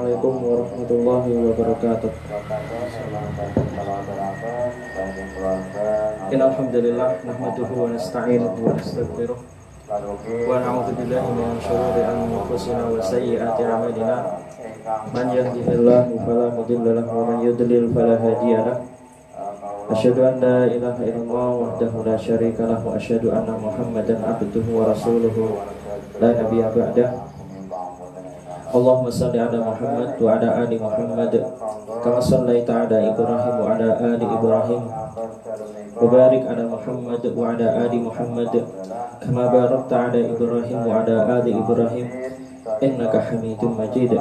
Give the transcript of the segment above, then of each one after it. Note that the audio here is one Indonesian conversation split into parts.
Assalamualaikum warahmatullahi wabarakatuh. Innalhamdulillah nahmaduhu wa nasta'inuhu wa nastaghfiruh wa na'udzu billahi min syururi anfusina wa sayyiati a'malina. Man yahdihillahu fala mudilla lahu wa man yudlil fala hadiya lahu. Asyhadu an la ilaha illallah wahdahu la syarika lahu wa asyhadu anna Muhammadan abduhu wa rasuluhu la nabiyya ba'dahu. Allahumma salli ala Muhammad wa ala ali Muhammad kama sallaita ala Ibrahim wa ala ali Ibrahim wa barik ala Muhammad wa ala ali Muhammad kama barakta ala Ibrahim wa ala ali Ibrahim innaka Hamidum Majid.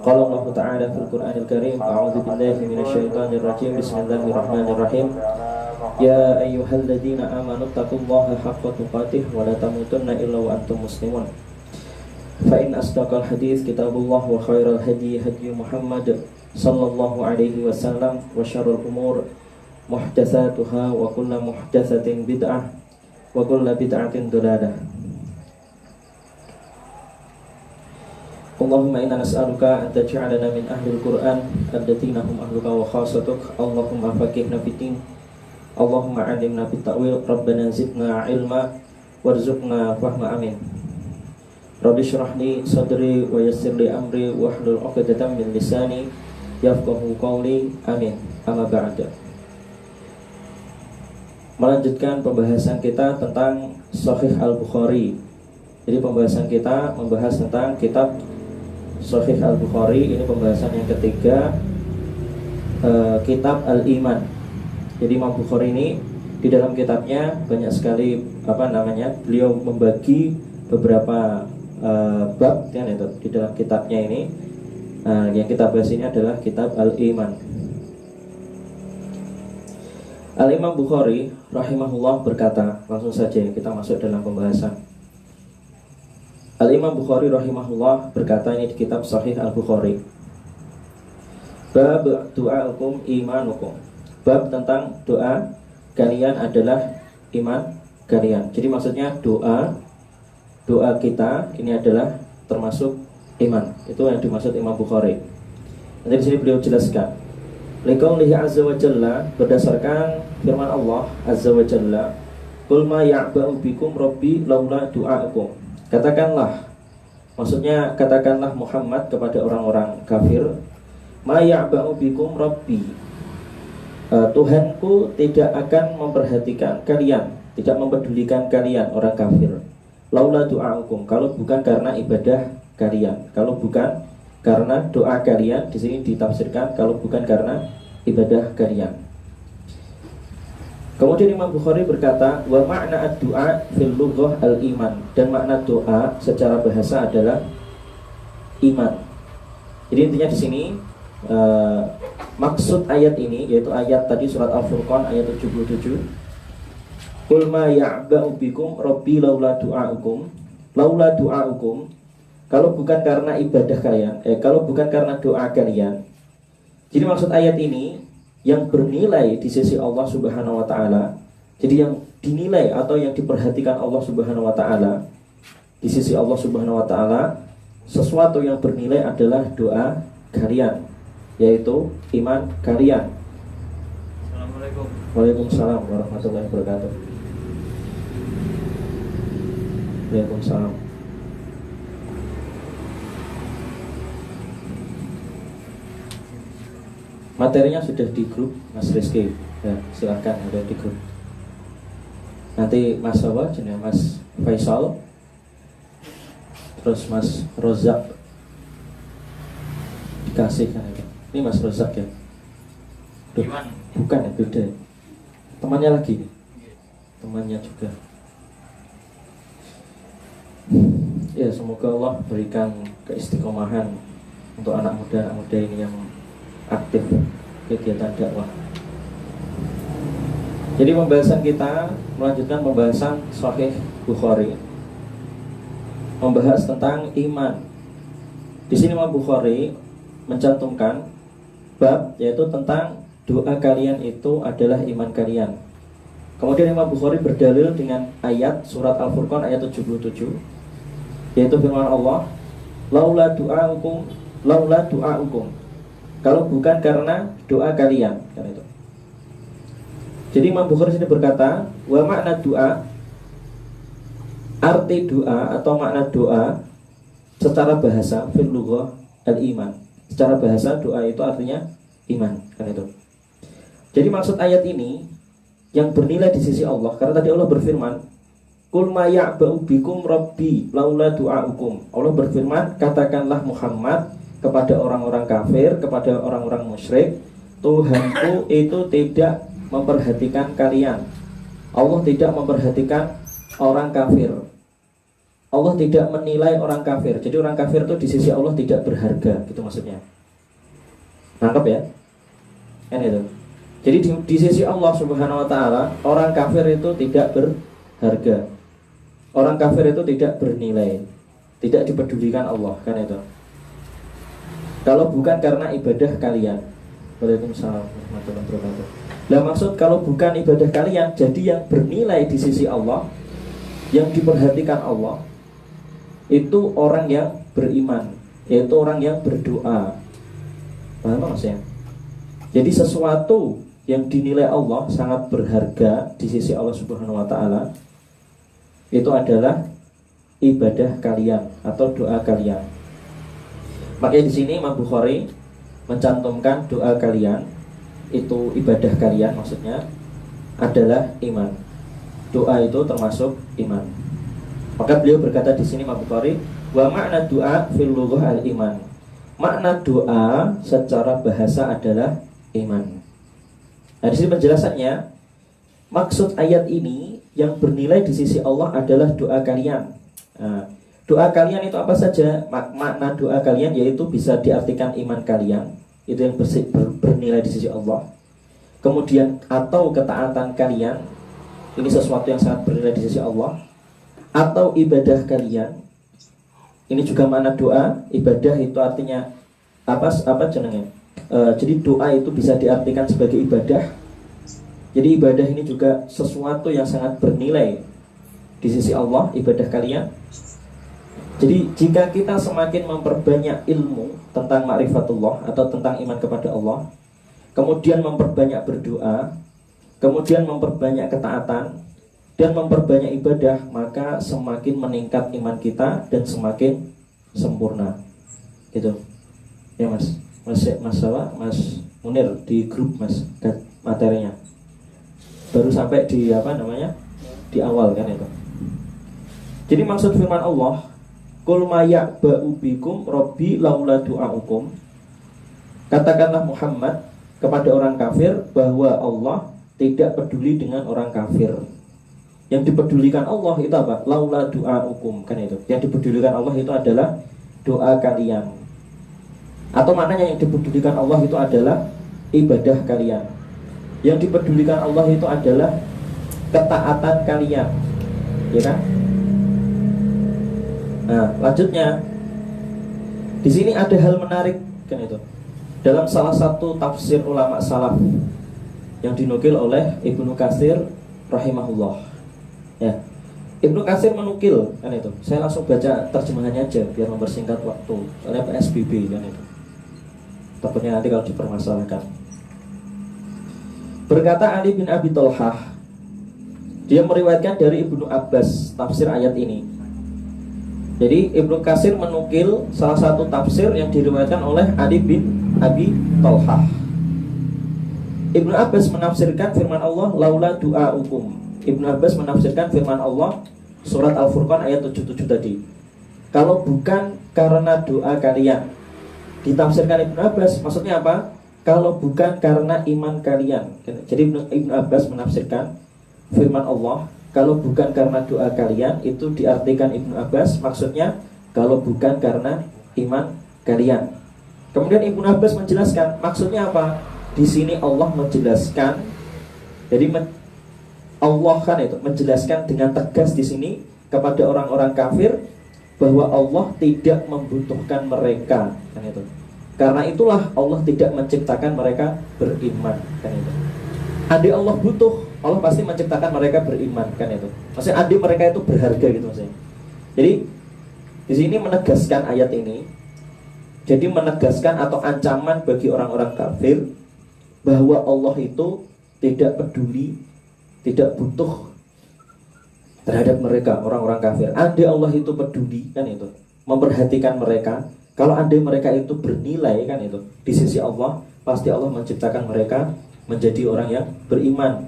Qala Allah Ta'ala fil Qur'anil Karim, a'udzu billahi minasy syaithanir rajim. Bismillahirrahmanirrahim. Ya ayyuhalladzina amanu taqullaha haqqa tuqatih wa la tamutunna illa wa antum muslimun. Fa in asdaqal hadits kitabullah wa khairal hadi hadi Muhammad sallallahu alaihi wasallam wa syarrul umur muhdatsatuha wa kullu muhdatsatin bid'ah wa kullu bid'atin dhalalah. Allahumma inna nas'aluka an taj'alana min ahlil Qur'an alladziina hum ahluka wa khasatuk. Allahumma faqihna fid-din. Allahumma 'allimna bit-ta'wil. Rabbana zidna 'ilma warzuqna fahma. Amin. Rabbi shrah li sadri wa yassir li amri wahlul 'uqdatam min lisani yafqahu qawli. Amin. Amma ba'du. Melanjutkan pembahasan kita tentang Sahih Al-Bukhari. Jadi pembahasan kita membahas tentang kitab Sahih Al-Bukhari. Ini pembahasan yang ketiga, kitab Al-Iman. Jadi Imam Bukhari ini di dalam kitabnya banyak sekali beliau membagi beberapa bab kan itu di dalam kitabnya ini. Yang kita bahas ini adalah kitab Al-Iman. Al-Imam Bukhari rahimahullah berkata, langsung saja kita masuk dalam pembahasan. Al-Imam Bukhari rahimahullah berkata ini di kitab Sahih Al-Bukhari, bab du'a'ukum imanukum. Bab tentang doa kalian adalah iman kalian. Jadi maksudnya doa kita ini adalah termasuk iman. Itu yang dimaksud Imam Bukhari. Nanti di sini beliau jelaskan. Liqaulihi azza wa jalla, berdasarkan firman Allah azza wa jalla, qul ma ya'ba'u bikum rabbi laula du'a'ukum. Katakanlah, maksudnya katakanlah Muhammad kepada orang-orang kafir, ma ya'ba'u bikum rabbi, Tuhanku tidak akan memperhatikan kalian, tidak mempedulikan kalian orang kafir, laula du'a'ukum, kalau bukan karena ibadah kalian, kalau bukan karena doa kalian. Di sini ditafsirkan kalau bukan karena ibadah kalian. Kemudian Imam Bukhari berkata, wa makna ad-du'a fil lughah al-iman, dan makna doa secara bahasa adalah iman. Jadi intinya di sini maksud ayat ini, yaitu ayat tadi surat Al-Furqan ayat 77. Qul ma ya'ba'u bikum rabbi laula du'a'ukum. Laula du'a'ukum, kalau bukan karena ibadah kalian, kalau bukan karena doa kalian. Jadi maksud ayat ini yang bernilai di sisi Allah Subhanahu wa taala. Jadi yang dinilai atau yang diperhatikan Allah Subhanahu wa taala di sisi Allah Subhanahu wa taala, sesuatu yang bernilai adalah doa kalian, yaitu iman kalian. Assalamualaikum. Waalaikumsalam warahmatullahi wabarakatuh. Waalaikumsalam. Materinya sudah di grup Mas Rizky, ya, silahkan ada di grup. Nanti Mas Sawa, jenis Mas Faisal, terus Mas Rozak dikasih kan itu. Ini Mas Rozak ya. Duh, bukan ya, beda. Temannya lagi, temannya juga. Ya, semoga Allah berikan keistiqomahan untuk anak muda ini yang aktif kegiatan dakwah. Jadi pembahasan kita melanjutkan pembahasan Sahih Bukhari, membahas tentang iman. Di sini Imam Bukhari mencantumkan bab, yaitu tentang doa kalian itu adalah iman kalian. Kemudian Imam Bukhari berdalil dengan ayat surat Al-Furqan ayat 77, yaitu firman Allah, laula du'a'ukum laula du'aukum, kalau bukan karena doa kalian, kan itu. Jadi Imam Bukhari sini berkata, wa makna doa, arti doa atau makna doa secara bahasa fil lughah al-iman. Secara bahasa doa itu artinya iman, kan itu. Jadi maksud ayat ini yang bernilai di sisi Allah, karena tadi Allah berfirman, Qul ma ya'ba'u bikum rabbi laula du'aukum. Allah berfirman, katakanlah Muhammad kepada orang-orang kafir, kepada orang-orang musyrik, Tuhanku itu tidak memperhatikan kalian. Allah tidak memperhatikan orang kafir. Allah tidak menilai orang kafir. Jadi orang kafir itu di sisi Allah tidak berharga, gitu maksudnya. Nangkep ya? Kan itu. Jadi di sisi Allah Subhanahu wa taala, orang kafir itu tidak berharga. Orang kafir itu tidak bernilai, tidak dipedulikan Allah, kan itu. Kalau bukan karena ibadah kalian. Waalaikumsalam warahmatullahi wabarakatuh. Lah maksud kalau bukan ibadah kalian, jadi yang bernilai di sisi Allah, yang diperhatikan Allah, itu orang yang beriman, yaitu orang yang berdoa. Paham maksudnya? Jadi sesuatu yang dinilai Allah sangat berharga di sisi Allah Subhanahu wa taala, itu adalah ibadah kalian atau doa kalian. Makanya di sini Imam Bukhari mencantumkan doa kalian, itu ibadah kalian maksudnya adalah iman. Doa itu termasuk iman. Maka beliau berkata di sini Imam Bukhari, wa makna doa fil lughah al-iman. Makna doa secara bahasa adalah iman. Nah, di sini penjelasannya, maksud ayat ini yang bernilai di sisi Allah adalah doa kalian. Nah, doa kalian itu apa saja? Makna doa kalian yaitu bisa diartikan iman kalian, itu yang bernilai di sisi Allah. Kemudian atau ketaatan kalian, ini sesuatu yang sangat bernilai di sisi Allah. Atau ibadah kalian, ini juga makna doa. Ibadah itu artinya apa jenenge? Jadi doa itu bisa diartikan sebagai ibadah. Jadi ibadah ini juga sesuatu yang sangat bernilai di sisi Allah, ibadah kalian. Jadi jika kita semakin memperbanyak ilmu tentang ma'rifatullah atau tentang iman kepada Allah, kemudian memperbanyak berdoa, kemudian memperbanyak ketaatan, dan memperbanyak ibadah, maka semakin meningkat iman kita dan semakin sempurna. Gitu. Ya Mas. Mas Munir di grup Mas materinya. Baru sampai di di awal kan itu. Jadi maksud firman Allah, Qul ma ya'ba'u bikum rabbi laula du'aukum. Katakanlah Muhammad kepada orang kafir bahwa Allah tidak peduli dengan orang kafir. Yang dipedulikan Allah itu apa? Laula du'aukum, kan itu. Yang dipedulikan Allah itu adalah doa kalian. Atau maknanya yang dipedulikan Allah itu adalah ibadah kalian. Yang dipedulikan Allah itu adalah ketaatan kalian. Ya kan? Nah, lanjutnya di sini ada hal menarik kan itu. Dalam salah satu tafsir ulama salaf yang dinukil oleh Ibnu Katsir rahimahullah. Ya. Ibnu Katsir menukil kan itu. Saya langsung baca terjemahannya aja biar mempersingkat waktu. Soalnya PSBB kan itu. Takutnya nanti kalau dipermasalahkan. Berkata Ali bin Abi Thalhah, dia meriwayatkan dari Ibnu Abbas tafsir ayat ini. Jadi Ibnu Katsir menukil salah satu tafsir yang diriwayatkan oleh Ali bin Abi Thalhah. Ibnu Abbas menafsirkan firman Allah laula du'aukum. Ibnu Abbas menafsirkan firman Allah surat Al-Furqan ayat 77 tadi. Kalau bukan karena doa kalian. Ditafsirkan Ibnu Abbas, maksudnya apa? Kalau bukan karena iman kalian. Jadi Ibnu Abbas menafsirkan firman Allah, kalau bukan karena doa kalian, itu diartikan Ibnu Abbas, maksudnya kalau bukan karena iman kalian. Kemudian Ibnu Abbas menjelaskan, maksudnya apa? Di sini Allah menjelaskan, jadi Allah kan itu menjelaskan dengan tegas di sini kepada orang-orang kafir bahwa Allah tidak membutuhkan mereka, kan itu. Karena itulah Allah tidak menciptakan mereka beriman, kan itu. Andai Allah butuh, Allah pasti menciptakan mereka beriman, kan itu. Maksudnya andai mereka itu berharga gitu maksudnya. Jadi di sini menegaskan ayat ini Jadi menegaskan atau ancaman bagi orang-orang kafir bahwa Allah itu tidak peduli, tidak butuh terhadap mereka, orang-orang kafir. Andai Allah itu peduli, kan itu, memperhatikan mereka, kalau andai mereka itu bernilai, kan itu, di sisi Allah, pasti Allah menciptakan mereka menjadi orang yang beriman.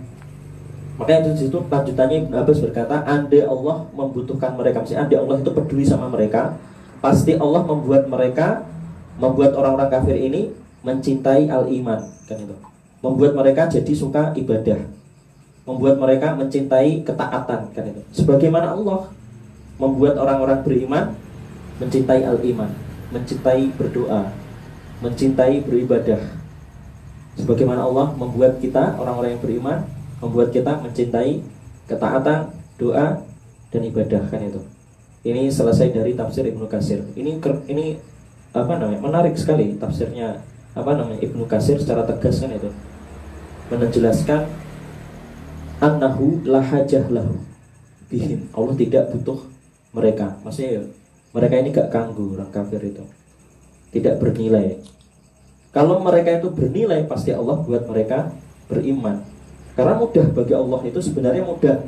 Makanya itu situ lanjutannya Ibnu Abbas berkata, andai Allah membutuhkan mereka, maksudnya andai Allah itu peduli sama mereka, pasti Allah membuat mereka, membuat orang-orang kafir ini mencintai al-iman, kan itu, membuat mereka jadi suka ibadah, membuat mereka mencintai ketaatan, kan itu. Sebagaimana Allah membuat orang-orang beriman mencintai al-iman, mencintai berdoa, mencintai beribadah. Sebagaimana Allah membuat kita orang-orang yang beriman, membuat kita mencintai ketaatan, doa, dan ibadah, kan itu. Ini selesai dari tafsir Ibnu Katsir. Ini menarik sekali tafsirnya Ibnu Katsir secara tegas, kan itu, menjelaskan annahu la hajah lahu bihim. Allah tidak butuh mereka. Maksudnya ya, mereka ini gak kanggu, orang kafir itu tidak bernilai. Kalau mereka itu bernilai, pasti Allah buat mereka beriman. Karena mudah bagi Allah itu, sebenarnya mudah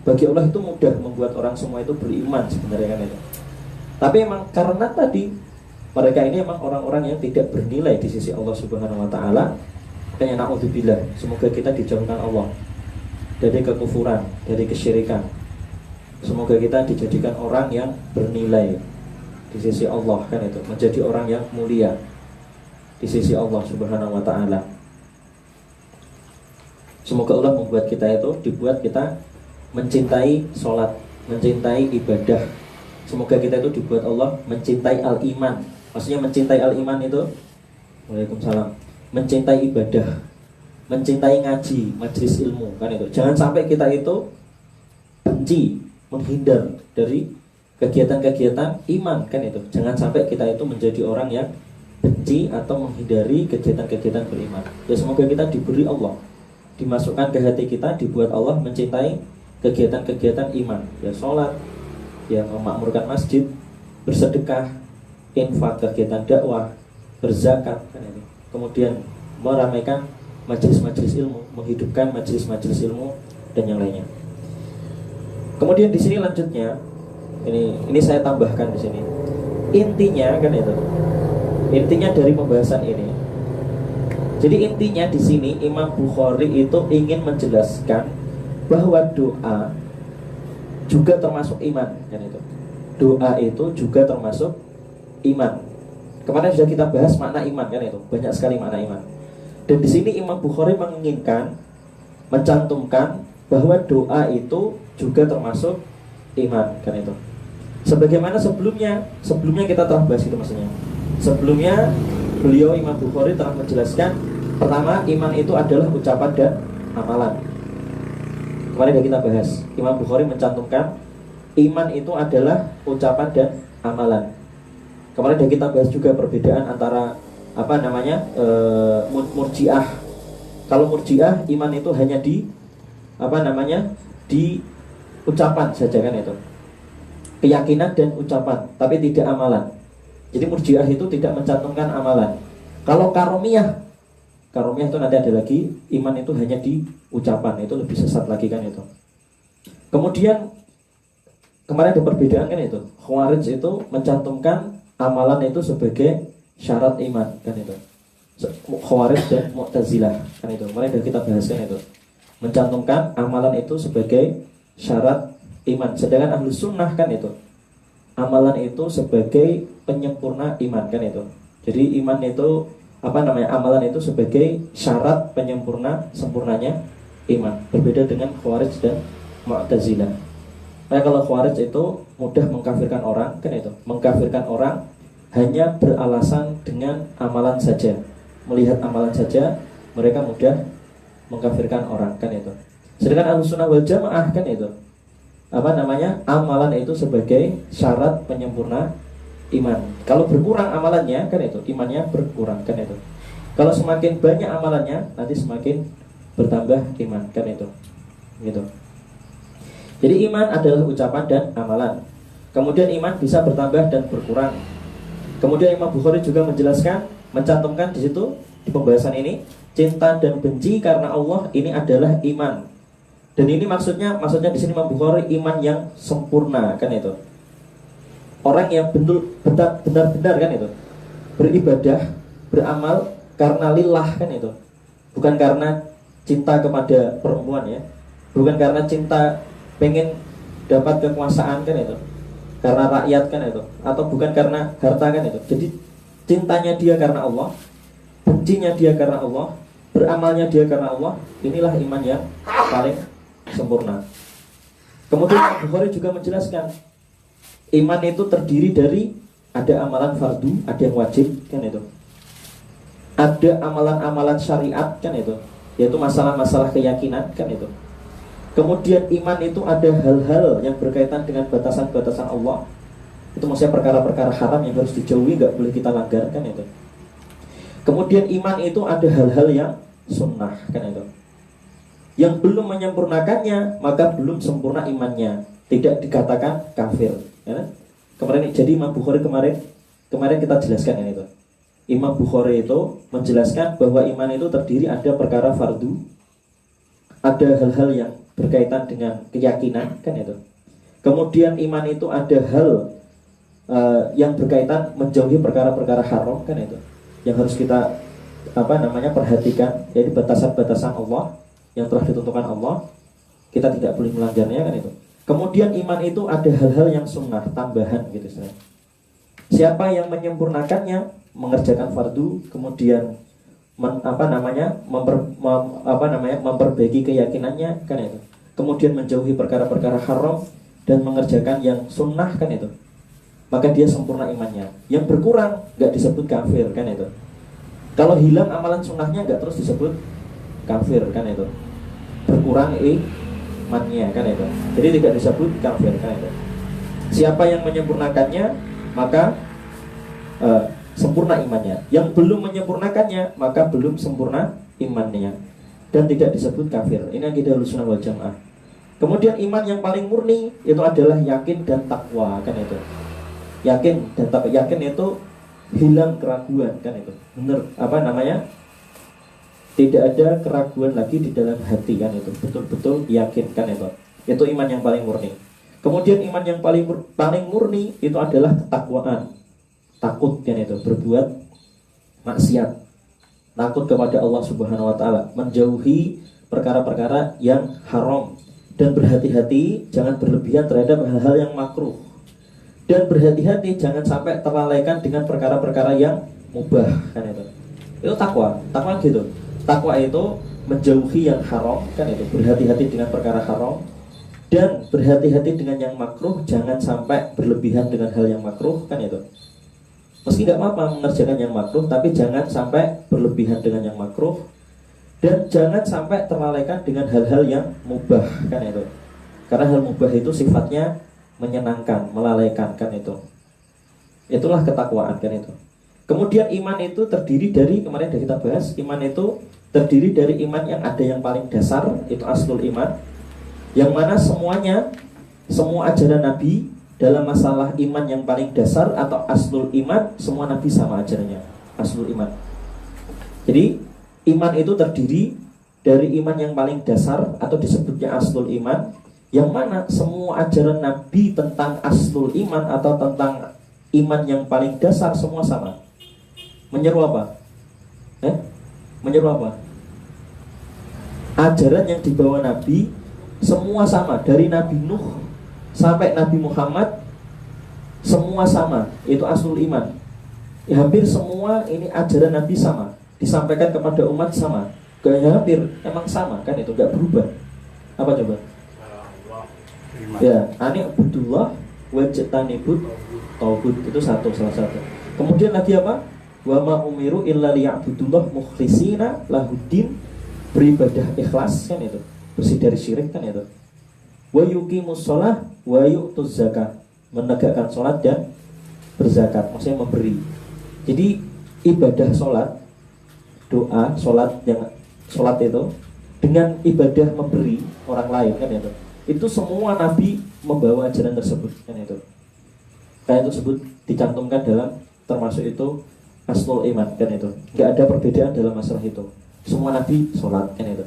bagi Allah itu mudah membuat orang semua itu beriman sebenarnya, kan itu. Tapi emang karena tadi mereka ini emang orang-orang yang tidak bernilai di sisi Allah Subhanahu wa taala. Makanya naudzubillah, semoga kita dijauhkan Allah dari kekufuran, dari kesyirikan. Semoga kita dijadikan orang yang bernilai di sisi Allah, kan itu, menjadi orang yang mulia di sisi Allah Subhanahu wa taala. Semoga Allah membuat kita itu, dibuat kita mencintai sholat, mencintai ibadah. Semoga kita itu dibuat Allah mencintai al-iman. Maksudnya mencintai al-iman itu, waalaikumsalam, mencintai ibadah, mencintai ngaji, majelis ilmu, kan itu. Jangan sampai kita itu benci, menghindar dari kegiatan-kegiatan iman, kan itu. Jangan sampai kita itu menjadi orang yang benci atau menghindari kegiatan-kegiatan beriman. Ya semoga kita diberi Allah, dimasukkan ke hati kita, dibuat Allah mencintai kegiatan-kegiatan iman. Ya sholat, ya memakmurkan masjid, bersedekah, infak, kegiatan dakwah, berzakat, kan itu. Kemudian meramaikan majelis-majelis ilmu, menghidupkan majelis-majelis ilmu dan yang lainnya. Kemudian di sini lanjutnya, ini saya tambahkan di sini. Intinya, kan itu, intinya dari pembahasan ini. Jadi intinya di sini Imam Bukhari itu ingin menjelaskan bahwa doa juga termasuk iman, kan itu. Doa itu juga termasuk iman. Kemarin sudah kita bahas makna iman, kan itu. Banyak sekali makna iman. Dan di sini Imam Bukhari menginginkan mencantumkan bahwa doa itu juga termasuk iman, kan itu. Sebagaimana sebelumnya kita telah bahas itu, maksudnya. Sebelumnya beliau Imam Bukhari telah menjelaskan, pertama, iman itu adalah ucapan dan amalan. Kemarin sudah kita bahas, Imam Bukhari mencantumkan iman itu adalah ucapan dan amalan. Kemarin sudah kita bahas juga perbedaan antara murji'ah. Kalau murji'ah, iman itu hanya di di ucapan saja, kan itu, keyakinan dan ucapan, tapi tidak amalan. Jadi murji'ah itu tidak mencantumkan amalan. Kalau karomiyah itu nanti ada lagi, iman itu hanya di ucapan, itu lebih sesat lagi, kan itu. Kemudian kemarin ada perbedaan, kan itu. Khawarij itu mencantumkan amalan itu sebagai syarat iman, kan itu. Khawarij dan Mu'tazilah, kan itu. Kemarin sudah kita bahas, kan itu, mencantumkan amalan itu sebagai syarat iman. Sedangkan Ahlus Sunnah, kan itu, amalan itu sebagai penyempurna iman, kan itu. Jadi iman itu amalan itu sebagai syarat sempurnanya iman. Berbeda dengan Khawarij dan Mu'tazilah. Nah, kalau Khawarij itu mudah mengkafirkan orang, kan itu, mengkafirkan orang hanya beralasan dengan amalan saja. Melihat amalan saja mereka mudah mengkafirkan orang, kan itu. Sedangkan Ahlus Sunnah wal Jamaah, kan itu, amalan itu sebagai syarat penyempurna iman. Kalau berkurang amalannya, kan itu, imannya berkurang, kan itu. Kalau semakin banyak amalannya, nanti semakin bertambah iman, kan itu. Gitu. Jadi iman adalah ucapan dan amalan. Kemudian iman bisa bertambah dan berkurang. Kemudian Imam Bukhari juga menjelaskan, mencantumkan di situ di pembahasan ini, cinta dan benci karena Allah ini adalah iman. Dan ini maksudnya di sini Imam Bukhari iman yang sempurna, kan itu. Orang yang benar-benar kan itu beribadah, beramal karena lillah, kan itu. Bukan karena cinta kepada perempuan ya. Bukan karena cinta pengen dapat kekuasaan, kan itu. Karena rakyat, kan itu. Atau bukan karena harta, kan itu. Jadi cintanya dia karena Allah, bencinya dia karena Allah, beramalnya dia karena Allah. Inilah iman yang paling sempurna. Kemudian Bukhari juga menjelaskan, iman itu terdiri dari ada amalan fardu, ada yang wajib, kan itu. Ada amalan-amalan syariat, kan itu, yaitu masalah-masalah keyakinan, kan itu. Kemudian iman itu ada hal-hal yang berkaitan dengan batasan-batasan Allah. Itu maksudnya perkara-perkara haram yang harus dijauhi, nggak boleh kita langgar, kan itu. Kemudian iman itu ada hal-hal yang sunnah, kan itu. Yang belum menyempurnakannya, maka belum sempurna imannya, tidak dikatakan kafir, ya. Kemarin jadi Imam Bukhari kemarin kita jelaskan ini itu. Imam Bukhari itu menjelaskan bahwa iman itu terdiri ada perkara fardu, ada hal-hal yang berkaitan dengan keyakinan, kan itu. Kemudian iman itu ada hal yang berkaitan menjauhi perkara-perkara haram, kan itu, yang harus kita perhatikan, yaitu batasan-batasan Allah yang telah ditentukan Allah, kita tidak boleh melanggarnya, kan itu. Kemudian iman itu ada hal-hal yang sunnah, tambahan gitu. Siapa yang menyempurnakannya, mengerjakan fardu, kemudian memperbaiki keyakinannya, kan itu. Kemudian menjauhi perkara-perkara haram dan mengerjakan yang sunnah, kan itu. Maka dia sempurna imannya. Yang berkurang nggak disebut kafir, kan itu. Kalau hilang amalan sunnahnya nggak terus disebut kafir, kan itu. Berkurang imannya, kan itu. Jadi tidak disebut kafir, kan itu. Siapa yang menyempurnakannya, maka sempurna imannya. Yang belum menyempurnakannya, maka belum sempurna imannya, dan tidak disebut kafir. Ini akidah Ahlussunnah wal Jamaah. Kemudian iman yang paling murni itu adalah yakin dan takwa, kan itu. Yakin dan takwa. Yakin itu hilang keraguan, kan itu. Benar tidak ada keraguan lagi di dalam hati, kan itu. Betul-betul yakin, kan itu. Itu iman yang paling murni. Kemudian iman yang paling murni itu adalah ketakwaan. Takut, kan itu, berbuat maksiat, takut kepada Allah Subhanahu wa taala, menjauhi perkara-perkara yang haram, dan berhati-hati jangan berlebihan terhadap hal-hal yang makruh, dan berhati-hati jangan sampai terlalaikan dengan perkara-perkara yang mubah, kan itu. Itu takwa gitu. Takwa itu menjauhi yang haram, kan itu, berhati-hati dengan perkara haram, dan berhati-hati dengan yang makruh, jangan sampai berlebihan dengan hal yang makruh, kan itu. Meski tidak apa-apa mengerjakan yang makruh, tapi jangan sampai berlebihan dengan yang makruh, dan jangan sampai terlalaikan dengan hal-hal yang mubah, kan itu. Karena hal mubah itu sifatnya menyenangkan, melalaikan, kan itu. Itulah ketakwaan, kan itu. Kemudian iman itu terdiri dari, kemarin sudah kita bahas, iman itu terdiri dari iman yang ada yang paling dasar, itu aslul iman, yang mana semuanya, semua ajaran Nabi dalam masalah iman yang paling dasar atau aslul iman, semua Nabi sama ajarannya, aslul iman. Jadi iman itu terdiri dari iman yang paling dasar atau disebutnya aslul iman, yang mana semua ajaran Nabi tentang aslul iman atau tentang iman yang paling dasar semua sama. Menyeru apa? Menyeru apa? Ajaran yang dibawa Nabi semua sama, dari Nabi Nuh sampai Nabi Muhammad, semua sama. Itu aslul iman. Ya, hampir semua ini ajaran Nabi sama, disampaikan kepada umat sama. Gaya hampir emang sama, kan itu gak berubah. Apa coba? Ya, ani abdullah wajtanibut tauhid, itu salah satu. Kemudian lagi apa? Wa ma umiru illa liya'budullah mukhlishina lahuddin, beribadah ikhlas, kan itu. Bersih dari syirik, kan itu. Wa yuqimus shalah wa yu'tuz zakat, menegakkan sholat dan berzakat, maksudnya memberi. Jadi ibadah sholat, doa, sholat itu dengan ibadah memberi orang lain, kan itu semua Nabi membawa ajaran tersebut, kan itu. Kayak tersebut dicantumkan dalam termasuk itu aslul iman kan itu. Nggak ada perbedaan dalam masalah itu. Semua nabi sholat kan itu.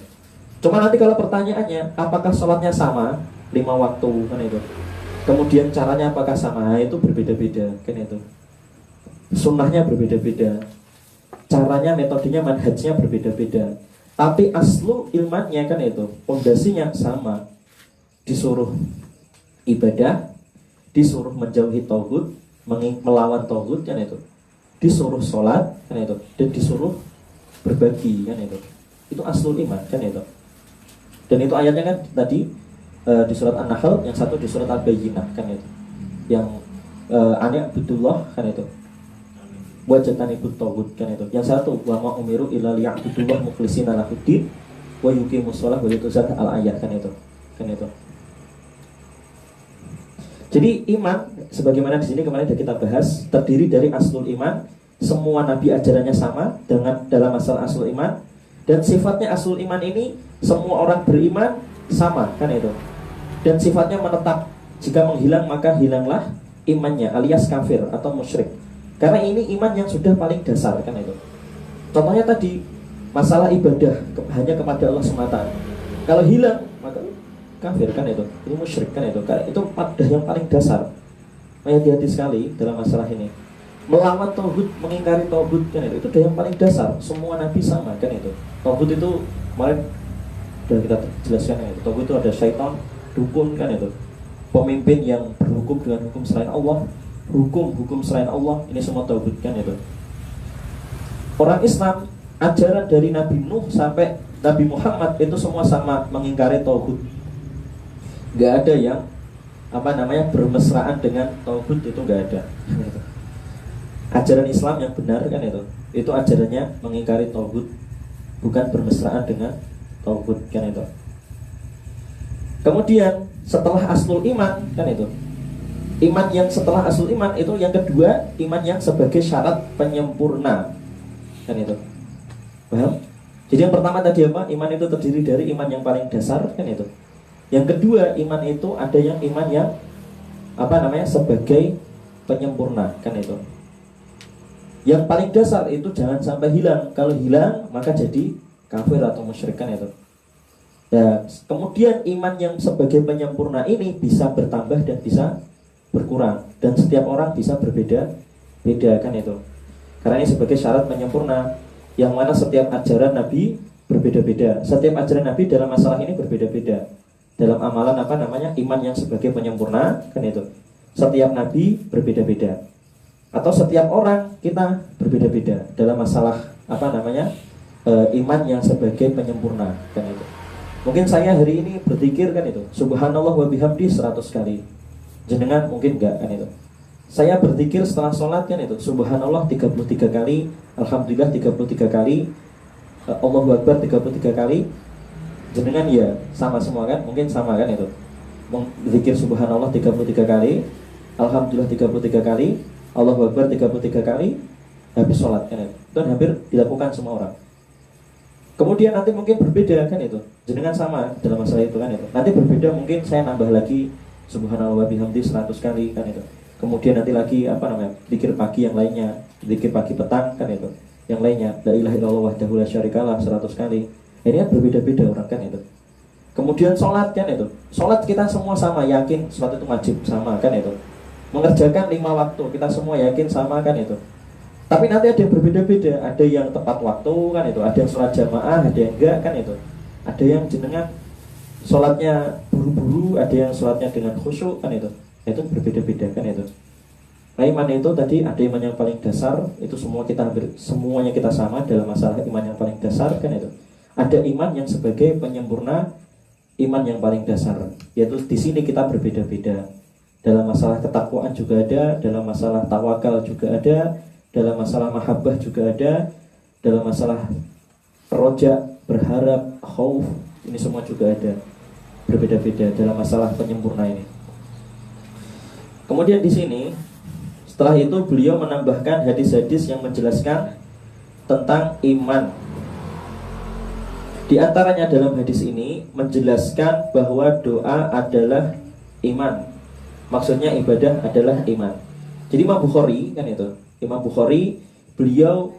Cuma nanti kalau pertanyaannya apakah sholatnya sama 5 waktu kan itu. Kemudian caranya apakah sama, itu berbeda-beda kan itu. Sunnahnya berbeda-beda, caranya, metodenya, manhajnya berbeda-beda. Tapi aslu ilmannya kan itu, pondasinya sama. Disuruh ibadah, disuruh menjauhi tauhid, melawan tauhid kan itu. Disuruh sholat kan itu, dan disuruh berbagi kan itu. Itu aslul iman kan itu. Dan itu ayatnya kan tadi di surat An-Nahl, yang satu di surat Al-Bayyinah kan itu. Yang anak Abdullah kan itu. Wajatani buttawud kan itu. Yang satu wa ma umiru illa liya'budullah mukhlishina lahuddin wa yuqimus shalah wa yutuz zakah al-ayat kan itu. Kan itu. Jadi iman sebagaimana di sini kemarin sudah kita bahas terdiri dari aslul iman. Semua nabi ajarannya sama dengan dalam masalah aslul iman, dan sifatnya aslul iman ini semua orang beriman sama kan itu. Dan sifatnya menetap. Jika menghilang maka hilanglah imannya, alias kafir atau musyrik. Karena ini iman yang sudah paling dasar kan itu. Contohnya tadi masalah ibadah hanya kepada Allah semata. Kalau hilang maka kafir kan itu. Ini musyrik kan itu. Itu pada yang paling dasar. Hati-hati sekali dalam masalah ini. Melawan tauhid, mengingkari tauhid kan itu udah yang paling dasar. Semua nabi sama kan itu. Tauhid itu kemarin sudah kita jelaskan kan itu. Tauhid itu ada syaitan, dukun kan itu. Pemimpin yang berhukum dengan hukum selain Allah, hukum selain Allah, ini semua tauhid kan itu. Orang Islam, ajaran dari Nabi Nuh sampai Nabi Muhammad itu semua sama mengingkari tauhid. Gak ada yang bermesraan dengan tauhid, itu gak ada. Ajaran Islam yang benar kan itu ajarannya mengingkari tauhid, bukan bermesraan dengan tauhid kan itu. Kemudian setelah aslul iman kan itu, iman yang setelah aslul iman itu yang kedua, iman yang sebagai syarat penyempurna kan itu. Paham? Jadi yang pertama tadi apa? Iman itu terdiri dari iman yang paling dasar kan itu. Yang kedua, iman itu ada yang iman yang sebagai penyempurna kan itu. Yang paling dasar itu jangan sampai hilang. Kalau hilang maka jadi kafir atau musyrik kan itu. Ya, kemudian iman yang sebagai penyempurna ini bisa bertambah dan bisa berkurang, dan setiap orang bisa berbeda-beda kan itu. Karena ini sebagai syarat penyempurna, yang mana setiap ajaran Nabi berbeda-beda. Setiap ajaran Nabi dalam masalah ini berbeda-beda. Dalam amalan iman yang sebagai penyempurna kan itu. Setiap Nabi berbeda-beda. Atau setiap orang kita berbeda-beda dalam masalah iman yang sebagai penyempurna kan itu. Mungkin saya hari ini berzikir kan itu, subhanallah wa bihamdi 100 kali. Jenengan mungkin enggak kan itu. Saya berzikir setelah sholat kan itu, subhanallah 33 kali, alhamdulillah 33 kali, Allahu Akbar 33 kali. Jenengan ya sama semua kan, mungkin sama kan itu. Berzikir subhanallah 33 kali, alhamdulillah 33 kali, Allahu Akbar 33 kali, habis sholat kan itu. Itu hampir dilakukan semua orang. Kemudian nanti mungkin berbeda kan itu. Jenengan sama dalam masalah itu kan itu. Nanti berbeda, mungkin saya nambah lagi subhanallah wa bihamdi 100 kali kan itu. Kemudian nanti lagi zikir pagi yang lainnya, zikir pagi petang kan itu. Yang lainnya la ilaha illallah wahdahu la syarikalah 100 kali. Ini kan berbeda-beda orang kan itu. Kemudian sholat kan itu. Sholat kita semua sama, yakin sholat itu wajib sama kan itu. Mengerjakan 5 waktu kita semua yakin sama kan itu. Tapi nanti ada yang berbeda-beda, ada yang tepat waktu kan itu, ada yang sholat jamaah, ada yang enggak kan itu. Ada yang jenengan sholatnya buru-buru, ada yang sholatnya dengan khusyuk kan itu. Itu berbeda-beda kan itu. Nah, iman itu tadi ada iman yang paling dasar, itu semuanya kita sama dalam masalah iman yang paling dasar kan itu. Ada iman yang sebagai penyempurna iman yang paling dasar, yaitu di sini kita berbeda-beda. Dalam masalah ketakwaan juga ada, dalam masalah tawakal juga ada, dalam masalah mahabbah juga ada, dalam masalah roja, berharap, khauf, ini semua juga ada. Berbeda-beda dalam masalah penyempurna ini. Kemudian di sini setelah itu beliau menambahkan hadis-hadis yang menjelaskan tentang iman. Di antaranya dalam hadis ini menjelaskan bahwa doa adalah iman. Maksudnya ibadah adalah iman. Jadi Imam Bukhari kan itu Imam Bukhari, beliau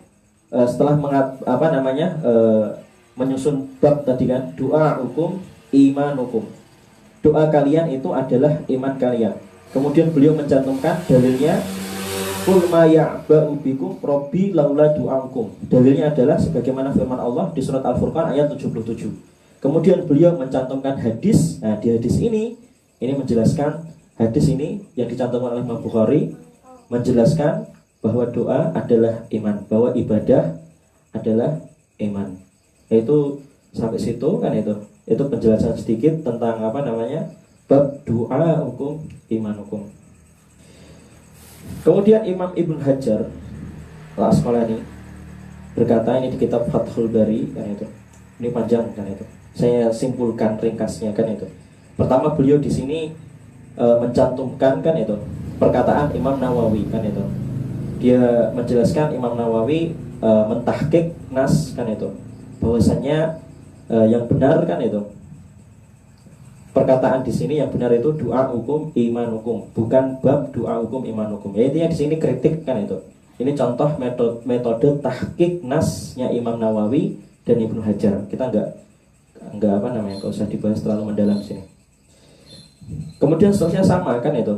setelah menyusun bab tadi kan, doa hukum iman hukum, doa kalian itu adalah iman kalian. Kemudian beliau mencantumkan dalilnya qul ma ya'ba'u bikum rabbi laula du'aukum. Dalilnya adalah sebagaimana firman Allah di surat Al-Furqan ayat 77. Kemudian beliau mencantumkan hadis. Nah, di hadis ini menjelaskan, hadis ini yang dicantumkan oleh Imam Bukhari menjelaskan bahwa doa adalah iman, bahwa ibadah adalah iman. Yaitu sampai situ kan itu penjelasan sedikit tentang bab doa hukum iman hukum. Kemudian Imam Ibnu Hajar Al-Asqalani berkata, ini di kitab Fathul Bari kan itu. Ini panjang kan itu. Saya simpulkan ringkasnya kan itu. Pertama, beliau di sini mencantumkan kan itu perkataan Imam Nawawi kan itu. Dia menjelaskan Imam Nawawi mentahqiq nas kan itu, bahwasanya yang benar kan itu, perkataan di sini yang benar itu doa hukum iman hukum, bukan bab doa hukum iman hukum. Ya, intinya di sini kritik kan itu. Ini contoh metode tahqiq nasnya Imam Nawawi dan Ibnu Hajar. Kita enggak usah dibahas terlalu mendalam sini. Kemudian seterusnya sama kan itu.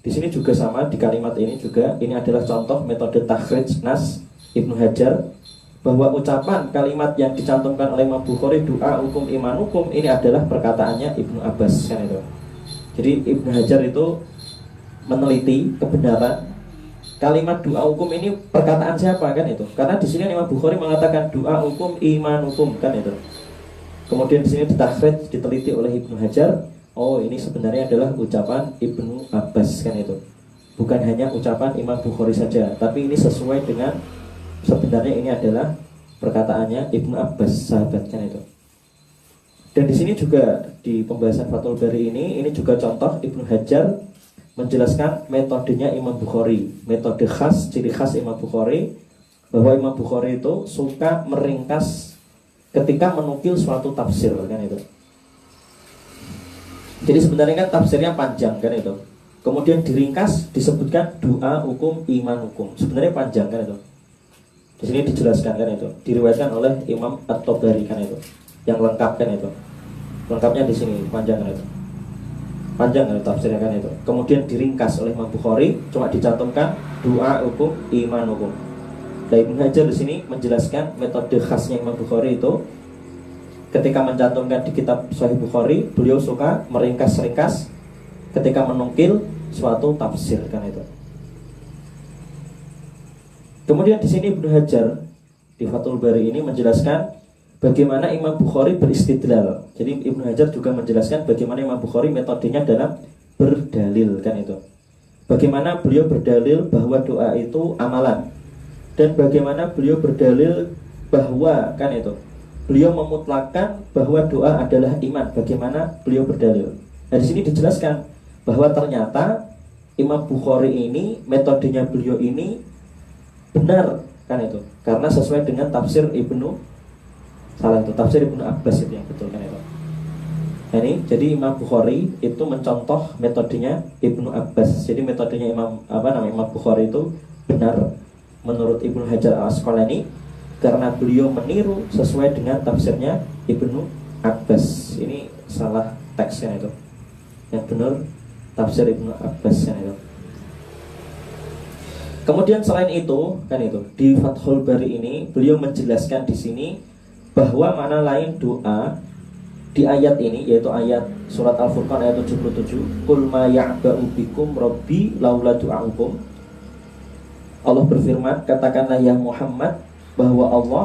Di sini juga sama, di kalimat ini juga, ini adalah contoh metode takhrij nas Ibnu Hajar, bahwa ucapan kalimat yang dicantumkan oleh Imam Bukhari doa hukum iman hukum ini adalah perkataannya Ibnu Abbas kan itu. Jadi Ibnu Hajar itu meneliti kebenaran kalimat doa hukum ini perkataan siapa kan itu. Karena di sini Imam Bukhari mengatakan doa hukum iman hukum kan itu. Kemudian di sini ditakhrij, diteliti oleh Ibnu Hajar. Oh, ini sebenarnya adalah ucapan Ibnu Abbas kan itu. Bukan hanya ucapan Imam Bukhari saja, tapi ini sesuai dengan sebenarnya ini adalah perkataannya Ibnu Abbas, sahabat kan itu. Dan di sini juga di pembahasan Fathul Bari ini juga contoh Ibnu Hajar menjelaskan metodenya Imam Bukhari, metode khas, ciri khas Imam Bukhari, bahwa Imam Bukhari itu suka meringkas ketika menukil suatu tafsir kan itu. Jadi sebenarnya kan tafsirnya panjang kan itu. Kemudian diringkas disebutkan doa hukum iman hukum. Sebenarnya panjang kan itu. Di sini dijelaskan kan itu. Diriwayatkan oleh Imam At-Tabari kan itu. Yang lengkap kan itu. Lengkapnya di sini panjang kan itu. Panjang kan itu tafsirnya kan itu. Kemudian diringkas oleh Imam Bukhari, cuma dicantumkan doa hukum iman hukum. Dan Ibnu Hajar di sini menjelaskan metode khasnya Imam Bukhari itu. Ketika mencantumkan di kitab Sahih Bukhari, beliau suka meringkas-ringkas ketika menukil suatu tafsir kan itu. Kemudian di sini Ibnu Hajar di Fathul Bari ini menjelaskan bagaimana Imam Bukhari beristidlal. Jadi Ibnu Hajar juga menjelaskan bagaimana Imam Bukhari metodenya dalam berdalil kan itu. Bagaimana beliau berdalil bahwa doa itu amalan, dan bagaimana beliau berdalil bahwa kan itu beliau memutlakkan bahwa doa adalah iman. Bagaimana beliau berdalil? Nah, di sini dijelaskan bahwa ternyata Imam Bukhari ini metodenya beliau ini benar kan itu, karena sesuai dengan tafsir tafsir Ibnu Abbas itu yang betul kan itu. Nah, ini jadi Imam Bukhari itu mencontoh metodenya Ibnu Abbas. Jadi metodenya Imam Bukhari itu benar menurut Ibnu Hajar Al-Asqalani, karena beliau meniru sesuai dengan tafsirnya Ibnu Abbas. Ini salah teksnya itu. Yang benar tafsir Ibnu Abbas yang itu. Kemudian selain itu kan itu di Fathul Bari ini beliau menjelaskan di sini bahwa mana lain doa di ayat ini, yaitu ayat surat Al-Furqan ayat 77, qul ma ya'ba'u bikum rabbi laula du'aukum. Allah berfirman, katakanlah ya Muhammad bahwa Allah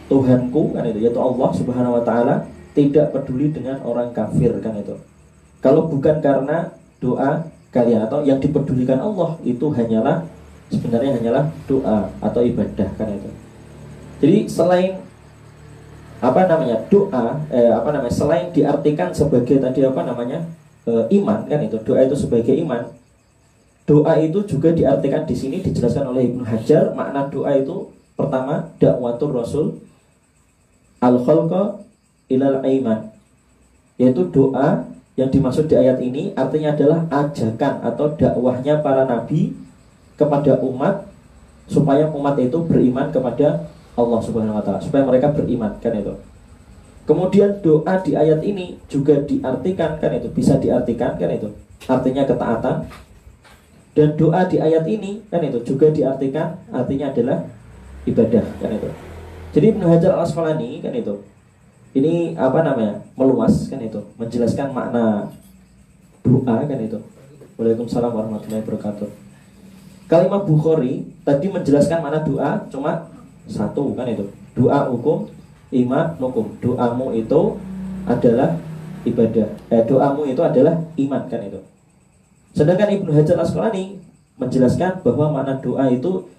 Tuhanku kan itu, yaitu Allah Subhanahu wa taala, tidak peduli dengan orang kafir kan itu. Kalau bukan karena doa kalian, atau yang dipedulikan Allah itu sebenarnya hanyalah doa atau ibadah kan itu. Jadi selain doa selain diartikan sebagai tadi iman kan itu, doa itu sebagai iman. Doa itu juga diartikan di sini dijelaskan oleh Ibnu Hajar, makna doa itu pertama dakwatur Rasul al-khalqa ilal iman, yaitu doa yang dimaksud di ayat ini artinya adalah ajakan atau dakwahnya para nabi kepada umat supaya umat itu beriman kepada Allah Subhanahu wa taala, supaya mereka beriman kan itu. Kemudian doa di ayat ini juga diartikan kan itu, bisa diartikan kan itu, artinya ketaatan. Dan doa di ayat ini kan itu juga diartikan artinya adalah ibadah kan itu. Jadi Ibnu Hajar Al-Asqalani kan itu, ini meluas kan itu, menjelaskan makna doa kan itu. Waalaikumsalam warahmatullahi wabarakatuh. Kalimat Bukhari tadi menjelaskan makna doa cuma satu kan itu, doa hukum iman hukum, doamu itu adalah ibadah, doamu itu adalah iman kan itu. Sedangkan Ibnu Hajar Al-Asqalani menjelaskan bahwa makna doa itu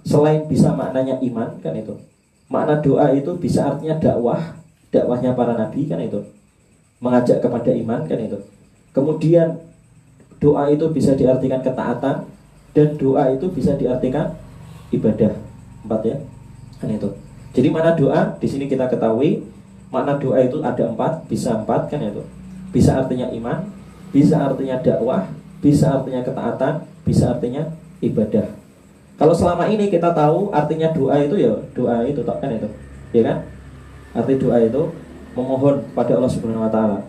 selain bisa maknanya iman kan itu, makna doa itu bisa artinya dakwahnya para nabi kan itu, mengajak kepada iman kan itu. Kemudian doa itu bisa diartikan ketaatan, dan doa itu bisa diartikan ibadah. 4 ya kan itu. Jadi makna doa di sini kita ketahui makna doa itu ada 4, bisa 4 kan itu. Bisa artinya iman, bisa artinya dakwah, bisa artinya ketaatan, bisa artinya ibadah. Kalau selama ini kita tahu artinya doa itu ya doa itu kan itu, ya kan? Arti doa itu memohon pada Allah Subhanahu wa taala.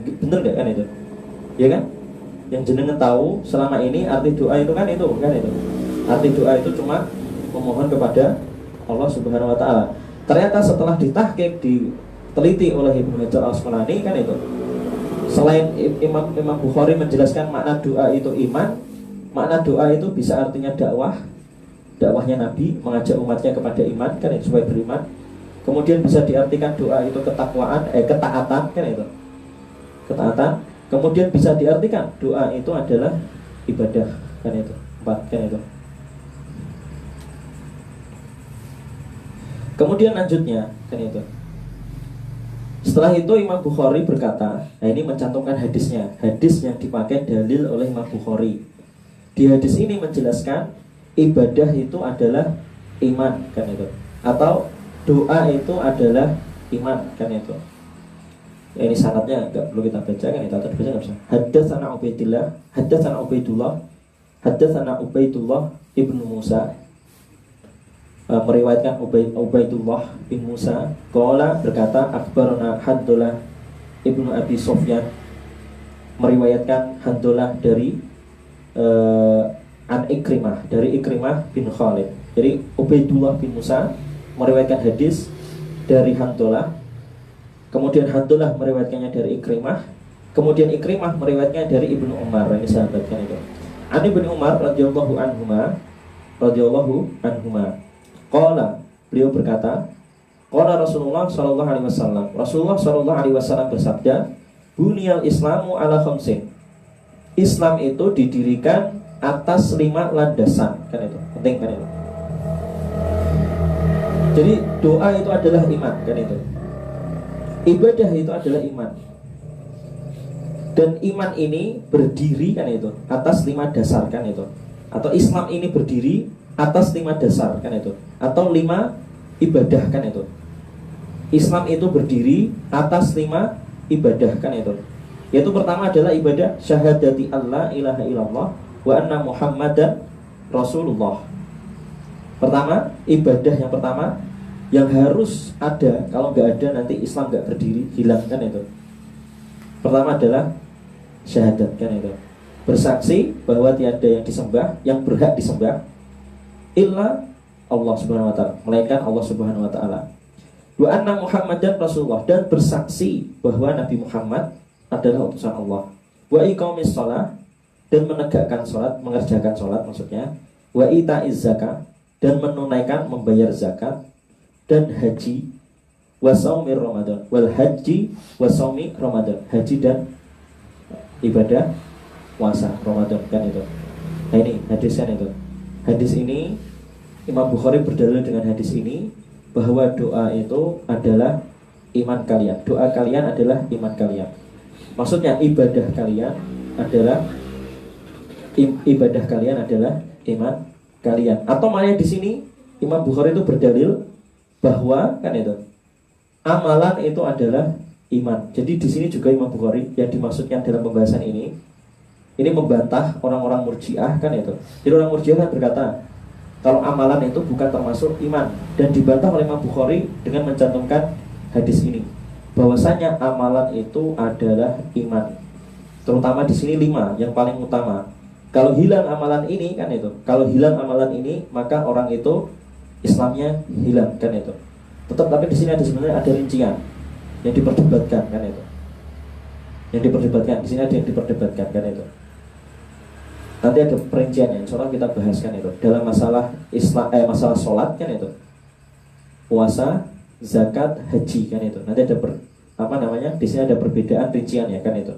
Bener enggak kan itu? Ya kan? Yang jenengan tahu selama ini arti doa itu kan itu. Arti doa itu cuma memohon kepada Allah Subhanahu wa taala. Ternyata setelah ditahqiq, diteliti oleh Ibnu Hajar Al-Asqalani kan itu, selain Imam Bukhari menjelaskan makna doa itu iman, makna doa itu bisa artinya dakwahnya Nabi, mengajak umatnya kepada iman kan itu, supaya beriman. Kemudian bisa diartikan doa itu ketakwaan, ketaatan kan itu, ketaatan. Kemudian bisa diartikan doa itu adalah ibadah kan itu, 4 kan itu. Kemudian lanjutnya kan itu, setelah itu Imam Bukhari berkata, nah ini mencantumkan hadisnya, hadis yang dipakai dalil oleh Imam Bukhari. Di hadis ini menjelaskan ibadah itu adalah iman kan itu, atau doa itu adalah iman kan itu. Ya, ini sanadnya enggak perlu kita baca kan itu, atau dibaca enggak usah. Haddatsana Ubaidullah ibnu Musa, meriwayatkan Ubaidullah bin Musa qala, berkata akhbarana Handalah ibnu Abi Sufyan, meriwayatkan Handalah dari an Ikrimah, dari Ikrimah bin Khalid. Jadi Ubaidullah bin Musa meriwayatkan hadis dari Handalah, kemudian Handalah meriwayatkannya dari Ikrimah, kemudian Ikrimah meriwayatkannya dari Ibnu Umar. Ini sahabat kan itu. An Ibnu Umar radhiyallahu anhuma qala, beliau berkata, qala Rasulullah sallallahu alaihi wasallam, Rasulullah sallallahu alaihi wasallam bersabda, buniyal Islamu ala khamsin, Islam itu didirikan atas 5 landasan kan itu. Penting kan itu. Jadi doa itu adalah iman kan itu, ibadah itu adalah iman, dan iman ini berdiri kan itu atas 5 dasar kan itu, atau Islam ini berdiri atas 5 dasar kan itu, atau 5 ibadah kan itu. Islam itu berdiri atas 5 ibadah kan itu, yaitu pertama adalah ibadah syahadati Allah ilaha illallah wa anna Muhammadan Rasulullah. Pertama, ibadah yang pertama yang harus ada, kalau nggak ada nanti Islam nggak berdiri, hilang kan itu. Pertama adalah syahadat kan itu, bersaksi bahwa tiada yang disembah, yang berhak disembah illa Allah Subhanahu wa taala, melainkan Allah Subhanahu wa taala. Wa anna Muhammadan Rasulullah, dan bersaksi bahwa Nabi Muhammad adalah utusan Allah. Wa iqamis shalah, dan menegakkan salat, mengerjakan salat maksudnya. Wa itaiz zakat, dan menunaikan, membayar zakat. Dan haji wa shaumi Ramadan, wal haji wa shaumi Ramadan, haji dan ibadah puasa Ramadan kan itu. Nah ini hadis kan itu. Hadis ini Imam Bukhari berdalil dengan hadis ini bahwa doa itu adalah iman kalian. Doa kalian adalah iman kalian. Maksudnya ibadah kalian adalah iman kalian. Atau maknanya di sini Imam Bukhari itu berdalil bahwa kan itu amalan itu adalah iman. Jadi di sini juga Imam Bukhari yang dimaksudkan dalam pembahasan ini membantah orang-orang Murji'ah kan itu. Jadi orang Murji'ah kan berkata Kalau amalan itu bukan termasuk iman. Dan dibantah oleh Imam Bukhari dengan mencantumkan hadis ini, bahwasanya amalan itu adalah iman. Terutama di sini 5 yang paling utama. Kalau hilang amalan ini kan itu, kalau hilang amalan ini maka orang itu Islamnya hilang kan itu. Tapi di sini ada sebenarnya ada rincian yang diperdebatkan kan itu. Yang diperdebatkan di sini ada yang diperdebatkan kan itu. Nanti ada perinciannya, insya Allah kita bahaskan itu dalam masalah masalah sholat kan itu, puasa, zakat, haji kan itu. Nanti ada di sini ada perbedaan rinciannya kan itu.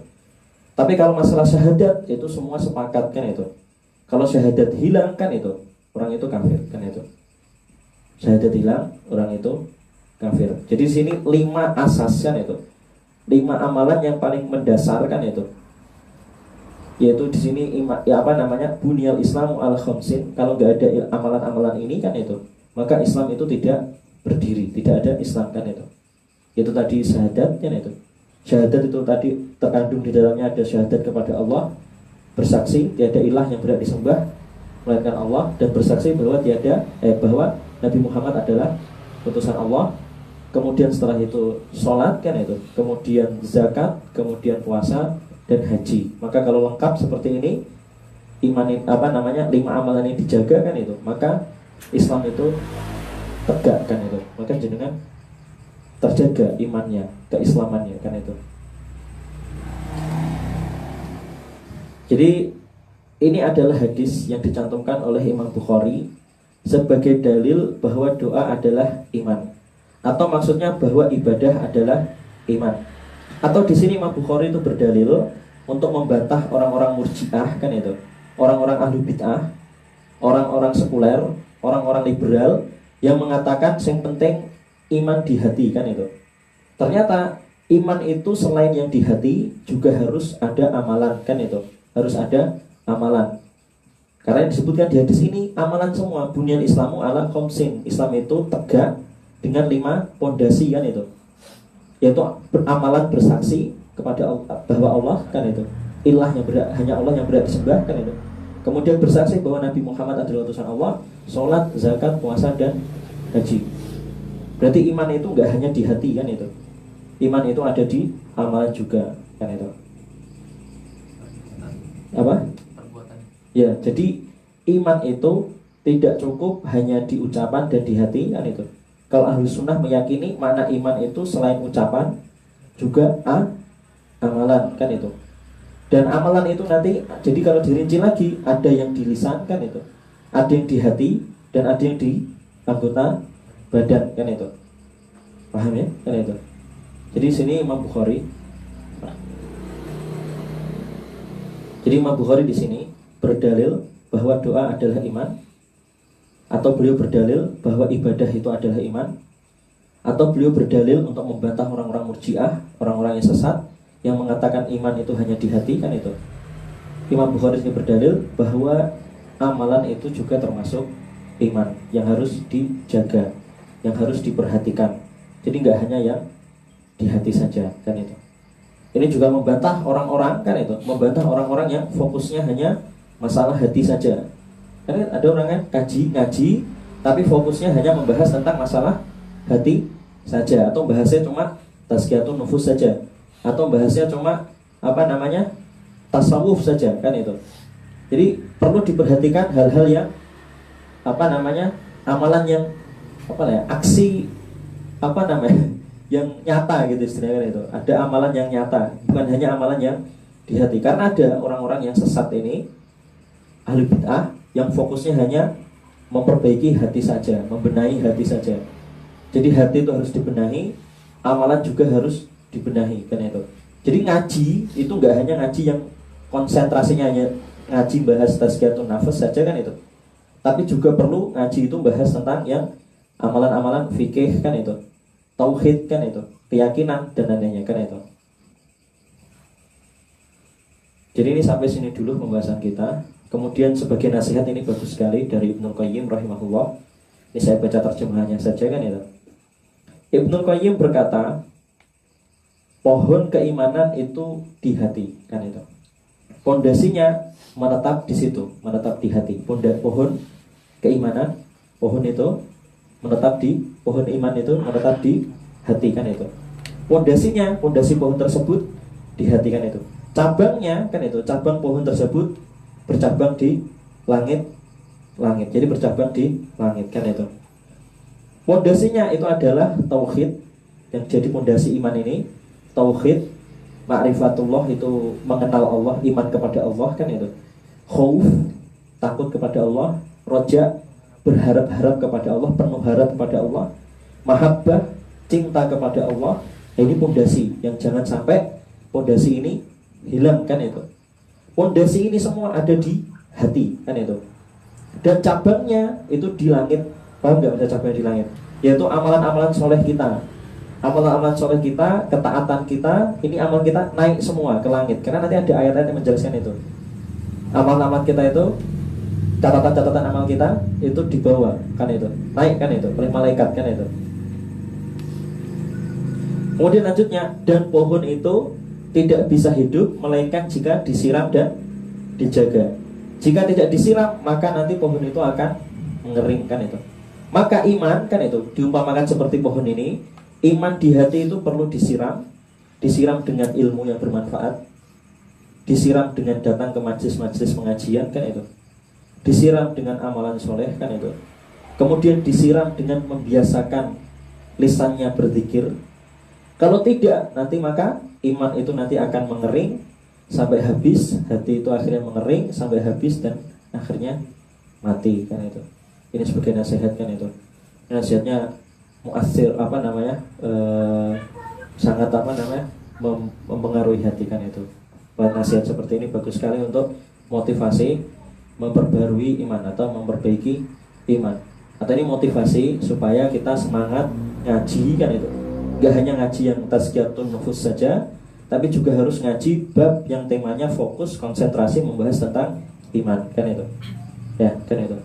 Tapi kalau masalah syahadat itu semua sepakat kan itu. Kalau syahadat hilang kan itu, orang itu kafir kan itu. Syahadat hilang, orang itu kafir. Jadi di sini 5 asas kan itu. 5 amalan yang paling mendasar kan itu. Yaitu di sini bunyal Islamu ala khamsin. Kalau nggak ada amalan-amalan ini kan itu, maka Islam itu tidak berdiri, tidak ada Islam kan itu. Itu tadi syahadat kan itu. Syahadat itu tadi terkandung di dalamnya ada syahadat kepada Allah, bersaksi tiada ilah yang berhak disembah melainkan Allah, dan bersaksi bahwa bahwa Nabi Muhammad adalah utusan Allah. Kemudian setelah itu sholat kan itu, kemudian zakat, kemudian puasa dan haji. Maka kalau lengkap seperti ini, 5 amalan ini dijaga kan itu, maka Islam itu tegak kan itu. Maka jenengan terjaga imannya, keislamannya kan itu. Jadi ini adalah hadis yang dicantumkan oleh Imam Bukhari sebagai dalil bahwa doa adalah iman, atau maksudnya bahwa ibadah adalah iman. Atau di sini Imam Bukhari itu berdalil untuk membantah orang-orang murji'ah kan itu, orang-orang ahlu bid'ah, orang-orang sekuler, orang-orang liberal yang mengatakan yang penting iman di hati kan itu. Ternyata iman itu selain yang di hati juga harus ada amalan kan itu, harus ada amalan. Karena yang disebutkan di hadis ini amalan semua. Bunyal Islamu ala khamsin. Islam itu tegak dengan 5 pondasi kan itu, yaitu amalan bersaksi kepada Allah, bahwa Allah kan itu ilah yang hanya Allah yang berhak disembah kan itu. Kemudian bersaksi bahwa Nabi Muhammad adalah utusan Allah, sholat, zakat, puasa dan haji. Berarti iman itu nggak hanya di hati kan itu, iman itu ada di amalan juga kan itu. Apa? Ya, jadi iman itu tidak cukup hanya di ucapan dan di hati kan itu. Kalau ahli sunnah meyakini makna iman itu selain ucapan juga amalan kan itu. Dan amalan itu nanti, jadi kalau dirinci lagi, ada yang di lisan kan itu, ada yang di hati, dan ada yang di anggota badan kan itu. Paham ya kan itu. Jadi sini Imam Bukhari, di sini berdalil bahwa doa adalah iman, atau beliau berdalil bahwa ibadah itu adalah iman, atau beliau berdalil untuk membantah orang-orang murji'ah, orang-orang yang sesat yang mengatakan iman itu hanya di hati kan itu. Imam Bukhari ini berdalil bahwa amalan itu juga termasuk iman yang harus dijaga, yang harus diperhatikan. Jadi nggak hanya yang di hati saja kan itu. Ini juga membantah orang-orang kan itu, membantah orang-orang yang fokusnya hanya masalah hati saja. Karena ada orang kan ngaji tapi fokusnya hanya membahas tentang masalah hati saja, atau bahasnya cuma tazkiyatun nufus saja, atau bahasnya cuma tasawuf saja kan itu. Jadi perlu diperhatikan hal-hal yang amalan yang aksi yang nyata gitu istilahnya itu. Ada amalan yang nyata, bukan hanya amalan yang di hati. Karena ada orang-orang yang sesat ini, ahli bid'ah, yang fokusnya hanya memperbaiki hati saja, membenahi hati saja. Jadi hati itu harus dibenahi, amalan juga harus dibenahi kan itu. Jadi ngaji itu nggak hanya ngaji yang konsentrasinya hanya ngaji bahas tazkiyatun nafas saja kan itu, tapi juga perlu ngaji itu bahas tentang yang amalan-amalan fikih kan itu, tauhid kan itu, keyakinan dan lainnya kan itu. Jadi ini sampai sini dulu pembahasan kita. Kemudian sebagai nasihat ini bagus sekali dari Ibnul Qayyim rahimahullah. Ini saya baca terjemahannya saja kan itu. Ibnul Qayyim berkata, pohon keimanan itu di hati kan itu. Pondasinya menetap di situ, menetap di hati. Pohon keimanan, pohon itu menetap di pohon iman itu menetap di hati kan itu. Pondasi pohon tersebut di hati kan itu. Cabangnya kan itu, cabang pohon tersebut bercabang di langit. Jadi bercabang di langit kan itu. Pondasinya itu adalah tauhid, yang jadi pondasi iman ini tauhid, ma'rifatullah itu mengenal Allah, iman kepada Allah kan itu. Khauf, takut kepada Allah. Roja, berharap-harap kepada Allah, penuh harap kepada Allah. Mahabbah, cinta kepada Allah. Ini pondasi yang jangan sampai pondasi ini hilang kan itu. Pondasi ini semua ada di hati kan itu. Dan cabangnya itu di langit. Paham nggak bisa cabangnya di langit? Yaitu amalan-amalan soleh kita. Amalan-amalan soleh kita, ketaatan kita, ini amal kita naik semua ke langit. Karena nanti ada ayat-ayat yang menjelaskan itu. Amal-amal kita itu, catatan-catatan amal kita itu dibawa kan itu, naik kan itu, oleh malaikat kan itu. Kemudian lanjutnya, dan pohon itu tidak bisa hidup melainkan jika disiram dan dijaga. Jika tidak disiram, maka nanti pohon itu akan mengering kan itu. Maka iman kan itu diumpamakan seperti pohon ini. Iman di hati itu perlu disiram. Disiram dengan ilmu yang bermanfaat. Disiram dengan datang ke majelis-majelis pengajian kan itu. Disiram dengan amalan soleh kan itu. Kemudian disiram dengan membiasakan lisannya berzikir. Kalau tidak, nanti maka iman itu nanti akan mengering sampai habis, hati itu akhirnya mengering sampai habis dan akhirnya mati kan itu. Ini sebagai nasihat kan itu. Nasihatnya muasir sangat mempengaruhi hati kan itu. Nasihat seperti ini bagus sekali untuk motivasi memperbarui iman atau memperbaiki iman. Atau ini motivasi supaya kita semangat ngaji kan itu. Gak hanya ngaji yang tazkiyatun nufus saja, tapi juga harus ngaji bab yang temanya fokus, konsentrasi membahas tentang iman kan itu. Ya, kan itu.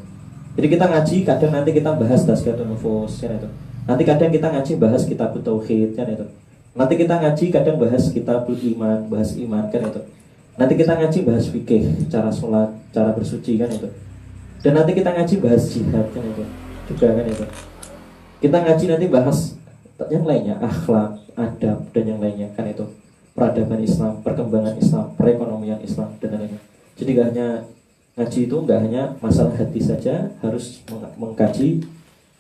Jadi kita ngaji, kadang nanti kita bahas tazkiyatun nufus kan itu. Nanti kadang kita ngaji bahas kitab tauhid kan itu. Nanti kita ngaji kadang bahas kitabul iman, bahas iman kan itu. Nanti kita ngaji bahas fikih, cara sholat, cara bersuci kan itu. Dan nanti kita ngaji bahas jihad kan itu. Juga kan itu. Kita ngaji nanti bahas yang lainnya, akhlak, adab dan yang lainnya kan itu. Peradaban Islam, perkembangan Islam, perekonomian Islam dan lainnya. Jadi gak hanya ngaji itu gak hanya masalah hati saja, harus mengkaji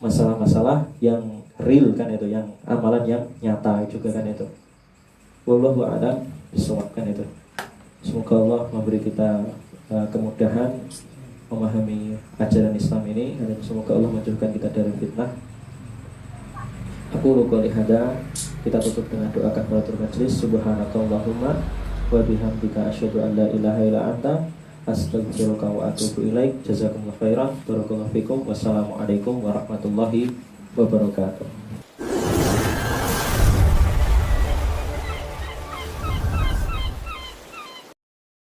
masalah-masalah yang real kan itu, yang amalan yang nyata juga kan itu. Wallahu a'lam bishawab kan itu. Semoga Allah memberi kita kemudahan memahami ajaran Islam ini, dan semoga Allah menjauhkan kita dari fitnah. Aku qouli hada, kita tutup dengan doa kafaratul majlis. Subhanakallahumma wa bihamdika asyhadu an la ilaha illa anta astaghfiruka wa atubu ilaik. Jazakumullahu khairan, barakallahu fikum. Wassalamualaikum warahmatullahi wabarakatuh.